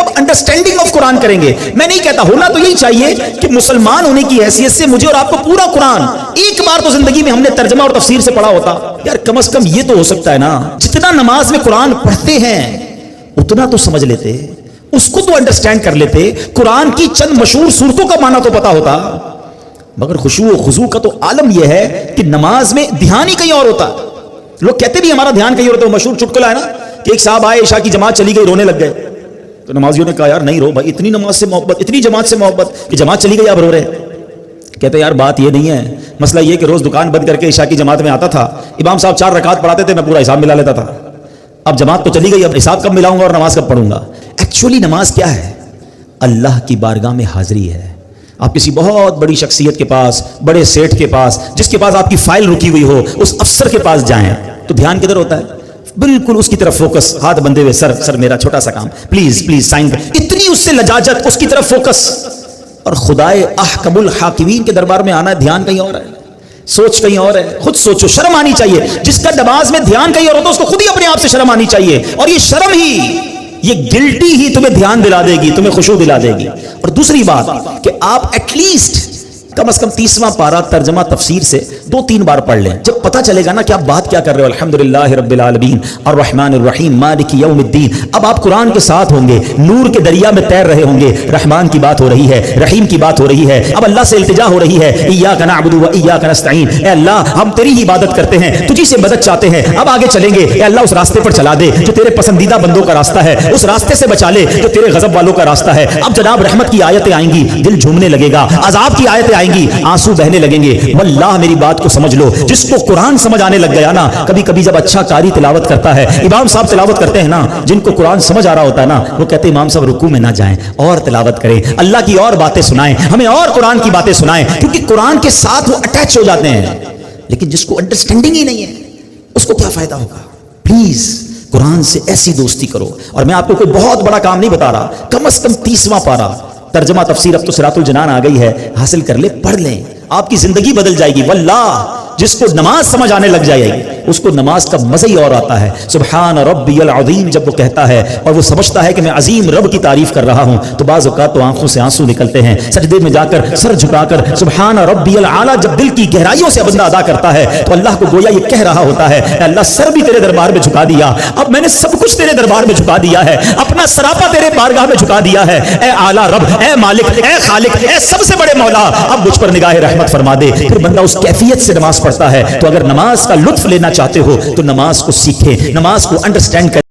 اب understanding of قرآن کریں گے. میں نہیں کہتا, ہونا تو یہی چاہیے کہ مسلمان ہونے کی حیثیت سے مجھے اور آپ کو پورا قرآن ایک بار تو زندگی میں ہم نے ترجمہ اور تفسیر سے پڑھا ہوتا. یار کم از کم یہ تو ہو سکتا ہے نا, جتنا نماز میں قرآن پڑھتے ہیں اتنا تو سمجھ لیتے, اس کو تو انڈرسٹینڈ کر لیتے, قرآن کی چند مشہور صورتوں کا معنی تو پتا ہوتا. مگر خشوع و خضوع کا تو عالم یہ ہے کہ نماز میں دھیان ہی کہیں اور ہوتا. لوگ کہتے بھی ہمارا دھیان کہیں اور ہوتا. مشہور چٹکلا ہے نا کہ ایک صاحب آئے, عشاء کی جماعت چلی گئی, رونے لگ گئے. تو نمازیوں نے کہا یار نہیں رو بھائی, اتنی نماز سے محبت, اتنی جماعت سے محبت کہ جماعت چلی گئی آپ رو رہے. کہتے یار بات یہ نہیں ہے, مسئلہ یہ کہ روز دکان بند کر کے عشاء کی جماعت میں آتا تھا, امام صاحب 4 رکعت پڑھاتے تھے, میں پورا حساب ملا لیتا تھا. اب جماعت تو چلی گئی, اب حساب کب ملاؤں گا اور نماز کب پڑھوں گا. ایکچولی نماز کیا ہے؟ اللہ کی بارگاہ میں حاضری ہے. آپ کسی بہت بڑی شخصیت کے پاس, بڑے سیٹ کے پاس, جس کے پاس آپ کی فائل رکی ہوئی ہو, اس افسر کے پاس جائیں تو دھیان کدھر ہوتا ہے؟ بالکل اس کی طرف فوکس, ہاتھ بندھے ہوئے, سر میرا چھوٹا سا کام, پلیز سائن, اتنی اس سے لجاجت, اس کی طرف فوکس. اور خدائے احکم الحاکمین کے دربار میں آنا ہے, دھیان کہیں اور ہے, سوچ کہیں اور ہے. خود سوچو, شرم آنی چاہیے. جس کا نماز میں دھیان کہیں اور ہوتا ہے اس کو خود ہی اپنے آپ سے شرم آنی چاہیے. اور یہ شرم ہی, یہ گلٹی ہی تمہیں دھیان دلا دے گی, تمہیں خشوع دلا دے گی. اور دوسری بات کہ آپ ایٹ لیسٹ کم از کم 30واں پارہ ترجمہ تفسیر سے 2-3 بار پڑھ لیں. جب پتہ چلے گا نا کہ آپ بات کیا کر رہے ہو, الحمدللہ رب العالمین الرحمن الرحیم مالک یوم الدین, اب آپ قرآن کے ساتھ ہوں گے, نور کے دریا میں تیر رہے ہوں گے. رحمان کی بات ہو رہی ہے, رحیم کی بات ہو رہی ہے, اب اللہ سے التجا ہو رہی ہے, ایاک نعبد و ایاک نستعین, اے اللہ ہم تیری ہی عبادت کرتے ہیں, تجھی سے مدد چاہتے ہیں. اب آگے چلیں گے, اے اللہ اس راستے پر چلا دے جو تیرے پسندیدہ بندوں کا راستہ ہے, اس راستے سے بچا لے جو تیرے غضب والوں کا راستہ ہے. اب جناب رحمت کی آیتیں آئیں گی, دل جھومنے لگے گا, عذاب کی آیتیں آئیں گی, آنسو بہنے لگیں گے. واللہ میری بات کو سمجھ لو, جس کو قرآن سمجھ آنے لگ گیا نا, کبھی کبھی جب اچھا قاری تلاوت کرتا ہے, امام صاحب تلاوت کرتے ہیں نا, جن کو قرآن سمجھ آ رہا ہوتا ہے نا, وہ کہتے ہیں امام صاحب رکوع میں نہ جائیں, اور تلاوت کریں, اللہ کی اور باتیں سنائیں, ہمیں اور قرآن کی باتیں سنائیں, کیونکہ قرآن کے ساتھ وہ اٹیچ ہو جاتے ہیں. لیکن جس کو انڈرسٹینڈنگ ہی نہیں ہے اس کو کیا فائدہ ہوگا؟ پلیز قرآن سے ایسی دوستی کرو. اور میں آپ کو کوئی بہت بڑا کام نہیں بتا رہا, کم از کم 30واں پارہ ترجمہ تفسیر, اب تو صراط الجنان آ گئی ہے, حاصل کر لے, پڑھ لیں, آپ کی زندگی بدل جائے گی. واللہ جس کو نماز سمجھ آنے لگ جائے گی اس کو نماز کا مزہ ہی اور آتا ہے. سبحان ربی العظیم جب وہ کہتا ہے اور وہ سمجھتا ہے کہ میں عظیم رب کی تعریف کر رہا ہوں, تو بعض اوقات تو آنکھوں سے آنسو نکلتے ہیں. سجدے میں جا کر سر جھکا کر سبحان ربی الاعلی جب دل کی گہرائیوں سے بندہ ادا کرتا ہے تو اللہ کو گویا یہ کہہ رہا ہوتا ہے, اے اللہ سر بھی تیرے دربار میں جھکا دیا, اب میں نے سب کچھ تیرے دربار میں جھکا دیا ہے, اپنا سراپا تیرے بارگاہ میں جھکا دیا ہے. اے اعلی رب, اے مالک, اے خالق, اے سب سے بڑے مولا, اب مجھ پر نگاہ رحمت فرما دے. پھر بندہ اس کیفیت سے نماز پڑھتا ہے. تو اگر نماز کا لطف لینا چاہتے ہو تو نماز کو سیکھیں, نماز کو انڈرسٹینڈ کریں.